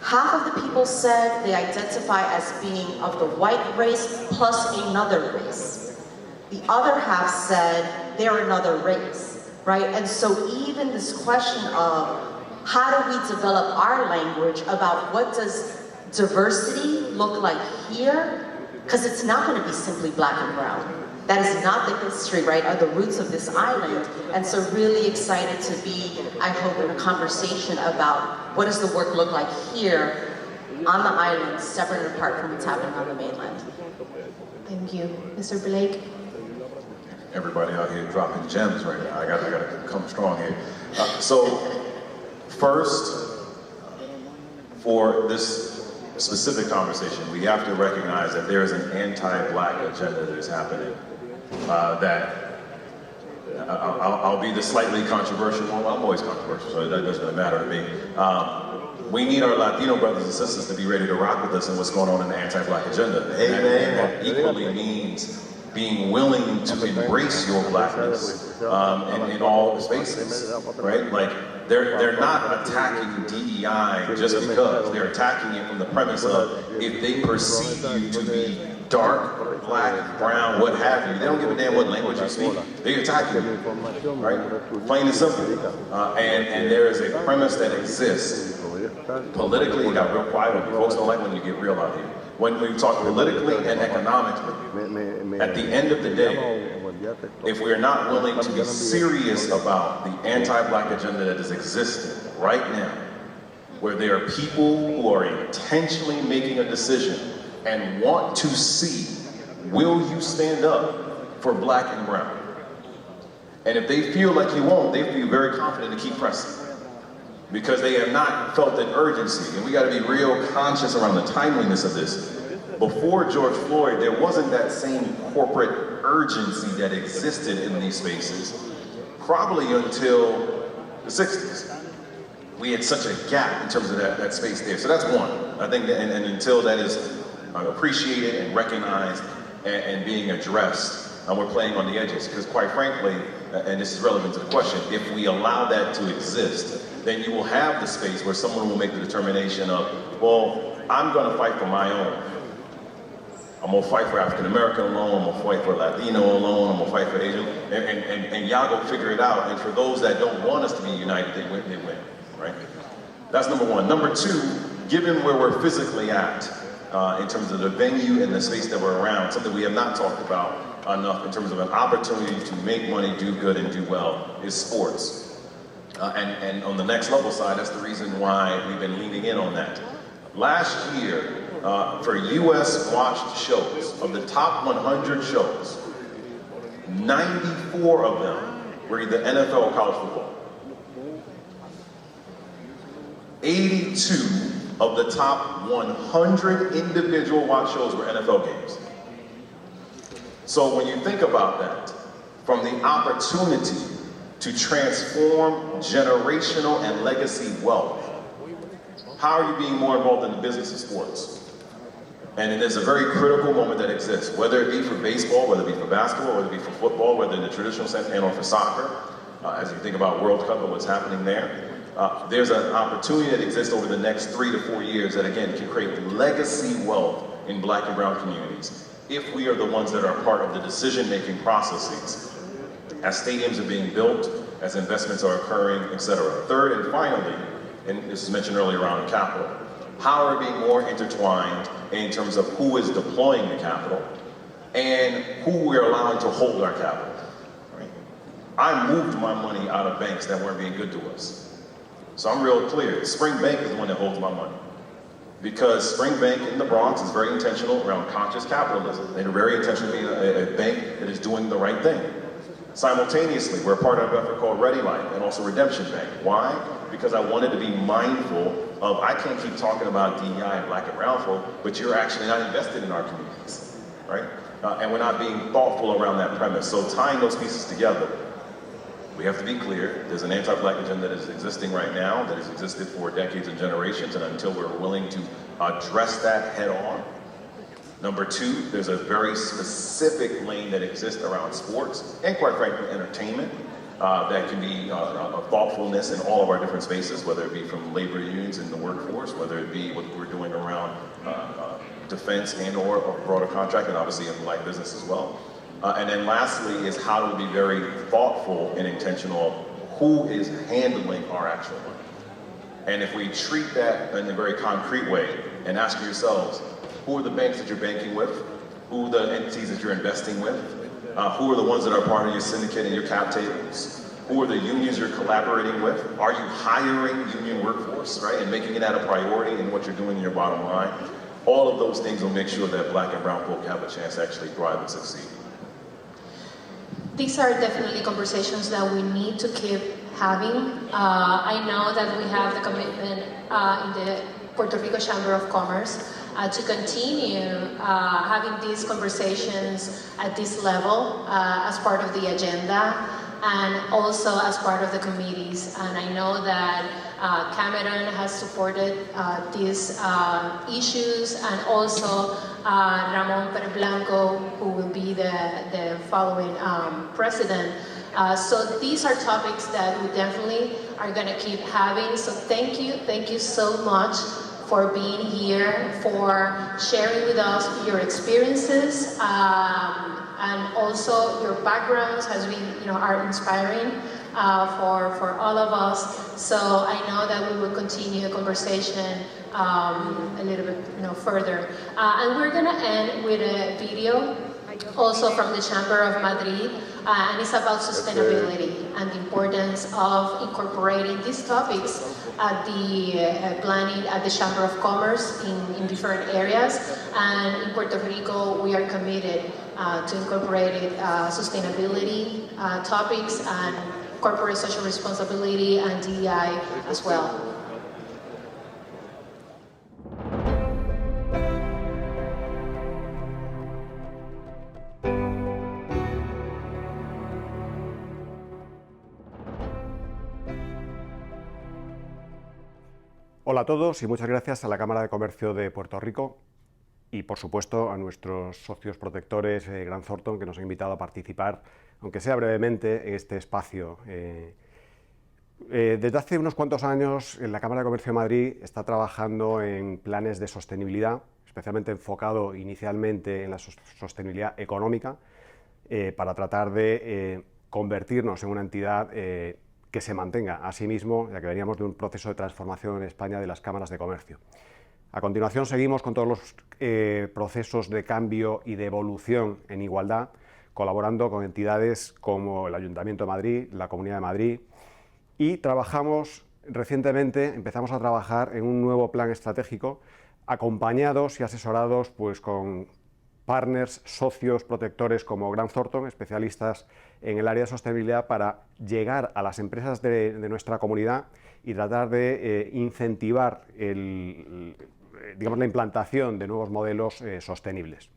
Half of the people said they identify as being of the white race plus another race. The other half said they're another race, right? And so even this question of how do we develop our language about what does diversity look like here? Because it's not going to be simply black and brown. That is not the history, right, or the roots of this island. And so really excited to be, I hope, in a conversation about what does the work look like here on the island, separate and apart from what's happening on the mainland. Thank you. Mr. Blake? Everybody out here dropping gems right now. I gotta come strong here. So first, for this specific conversation, we have to recognize that there is an anti-black agenda that is happening. That I'll be the slightly controversial one. Well, I'm always controversial, so that doesn't really matter to me. We need our Latino brothers and sisters to be ready to rock with us in what's going on in the anti-black agenda. Amen. That equally means being willing to embrace your blackness in all spaces, right? Like they're not attacking DEI just because. They're attacking it from the premise of if they perceive you to be dark, black, brown, what have you, they don't give a damn what language you speak. They're attacking you, right? Plain and simple. And there is a premise that exists. Politically, it got real quiet. Folks don't like when you get real out here. When we talk politically and economically, at the end of the day, if we're not willing to be serious about the anti-black agenda that is existing right now, where there are people who are intentionally making a decision and want to see, will you stand up for black and brown? And if they feel like you won't, they feel very confident to keep pressing, because they have not felt an urgency. And we gotta be real conscious around the timeliness of this. Before George Floyd, there wasn't that same corporate urgency that existed in these spaces, probably until the 60s. We had such a gap in terms of that space there. So that's one. I think that, and until that is appreciated and recognized and being addressed, we're playing on the edges. Because quite frankly, and this is relevant to the question, if we allow that to exist, then you will have the space where someone will make the determination of, well, I'm gonna fight for my own. I'm gonna fight for African American alone, I'm gonna fight for Latino alone, I'm gonna fight for Asian, and y'all go figure it out. And for those that don't want us to be united, they win, right? That's number one. Number two, given where we're physically at, in terms of the venue and the space that we're around, something we have not talked about enough in terms of an opportunity to make money, do good, and do well, is sports. And on the next level side, that's the reason why we've been leaning in on that. Last year, for US watched shows, of the top 100 shows, 94 of them were either NFL or college football. 82 of the top 100 individual watch shows were NFL games. So when you think about that, from the opportunity to transform generational and legacy wealth, how are you being more involved in the business of sports? And it is a very critical moment that exists, whether it be for baseball, whether it be for basketball, whether it be for football, whether in the traditional sense, and or for soccer. As you think about World Cup and what's happening there, there's an opportunity that exists over the next 3 to 4 years that, again, can create legacy wealth in Black and brown communities if we are the ones that are part of the decision-making processes as stadiums are being built, as investments are occurring, etc. Third and finally, and this was mentioned earlier around capital, how are we being more intertwined in terms of who is deploying the capital and who we're allowing to hold our capital. Right? I moved my money out of banks that weren't being good to us. So I'm real clear, Spring Bank is the one that holds my money. Because Spring Bank in the Bronx is very intentional around conscious capitalism. They're very intentional being a bank that is doing the right thing. Simultaneously, we're part of an effort called Ready Life and also Redemption Bank. Why? Because I wanted to be mindful of, I can't keep talking about DEI and Black and brown folk, but you're actually not invested in our communities, right? And we're not being thoughtful around that premise. So tying those pieces together, we have to be clear, there's an anti-Black agenda that is existing right now, that has existed for decades and generations, and until we're willing to address that head on. Number two, there's a very specific lane that exists around sports, and quite frankly, entertainment, that can be a thoughtfulness in all of our different spaces, whether it be from labor unions in the workforce, whether it be what we're doing around defense and or broader contract, and obviously in Black business as well. And then lastly is how to be very thoughtful and intentional who is handling our actual money. And if we treat that in a very concrete way and ask yourselves, who are the banks that you're banking with? Who are the entities that you're investing with? Who are the ones that are part of your syndicate and your cap tables? Who are the unions you're collaborating with? Are you hiring union workforce, right? And making that a priority in what you're doing in your bottom line? All of those things will make sure that Black and brown folk have a chance to actually thrive and succeed. These are definitely conversations that we need to keep having. I know that we have the commitment in the Puerto Rico Chamber of Commerce to continue having these conversations at this level as part of the agenda and also as part of the committees. And I know that Cameron has supported these issues, and also Ramon Blanco, who will be the following president. So these are topics that we definitely are going to keep having. So thank you so much for being here, for sharing with us your experiences, and also your backgrounds has been, are inspiring for all of us. So I know that we will continue the conversation a little bit, further. And we're gonna end with a video, also from the Chamber of Madrid, and it's about sustainability and the importance of incorporating these topics at the planning at the Chamber of Commerce in different areas. And in Puerto Rico, we are committed to incorporating sustainability topics and corporate social responsibility and DEI as well. Hola a todos y muchas gracias a la Cámara de Comercio de Puerto Rico y, por supuesto, a nuestros socios protectores Grant Thornton, que nos ha invitado a participar, aunque sea brevemente, en este espacio. Desde hace unos cuantos años, la Cámara de Comercio de Madrid está trabajando en planes de sostenibilidad, especialmente enfocado inicialmente en la sostenibilidad económica, para tratar de convertirnos en una entidad que se mantenga a sí mismo, ya que veníamos de un proceso de transformación en España de las cámaras de comercio. A continuación seguimos con todos los procesos de cambio y de evolución en igualdad, colaborando con entidades como el Ayuntamiento de Madrid, la Comunidad de Madrid, y recientemente empezamos a trabajar en un nuevo plan estratégico, acompañados y asesorados pues, con partners, socios, protectores como Grant Thornton, especialistas en el área de sostenibilidad, para llegar a las empresas de nuestra comunidad y tratar de incentivar digamos, la implantación de nuevos modelos sostenibles.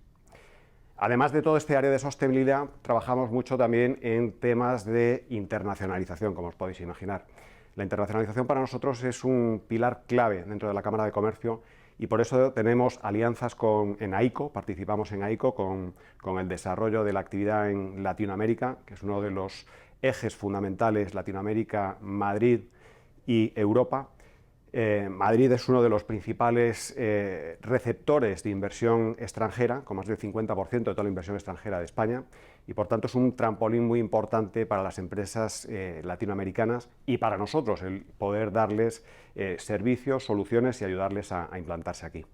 Además de todo este área de sostenibilidad, trabajamos mucho también en temas de internacionalización, como os podéis imaginar. La internacionalización para nosotros es un pilar clave dentro de la Cámara de Comercio y por eso tenemos alianzas en AICO, participamos en AICO con el desarrollo de la actividad en Latinoamérica, que es uno de los ejes fundamentales, Latinoamérica, Madrid y Europa. Madrid es uno de los principales receptores de inversión extranjera, con más del 50% de toda la inversión extranjera de España, y por tanto es un trampolín muy importante para las empresas latinoamericanas y para nosotros el poder darles servicios, soluciones y ayudarles a implantarse aquí.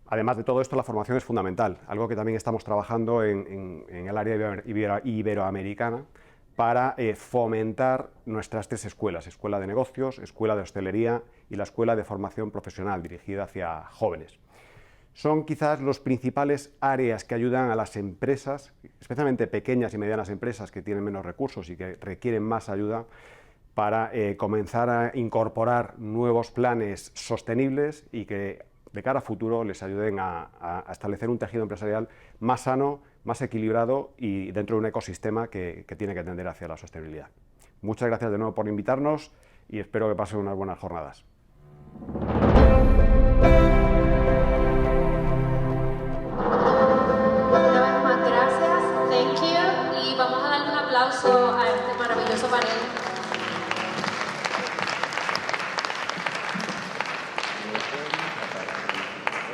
Además de todo esto, la formación es fundamental, algo que también estamos trabajando en el área iberoamericana, para fomentar nuestras 3 escuelas, Escuela de Negocios, Escuela de Hostelería y la Escuela de Formación Profesional, dirigida hacia jóvenes. Son quizás los principales áreas que ayudan a las empresas, especialmente pequeñas y medianas empresas que tienen menos recursos y que requieren más ayuda, para comenzar a incorporar nuevos planes sostenibles y que de cara a futuro les ayuden a establecer un tejido empresarial más sano, más equilibrado y dentro de un ecosistema que tiene que tender hacia la sostenibilidad. Muchas gracias de nuevo por invitarnos y espero que pasen unas buenas jornadas. Una vez más, gracias, thank you, y vamos a darle un aplauso a este maravilloso panel.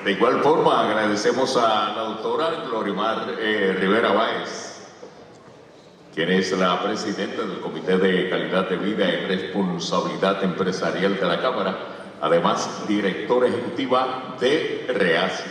De igual forma, agradecemos a la doctora Glorymar Rivera Báez, quien es la presidenta del Comité de Calidad de Vida y Responsabilidad Empresarial de la Cámara, además directora ejecutiva de EaaS.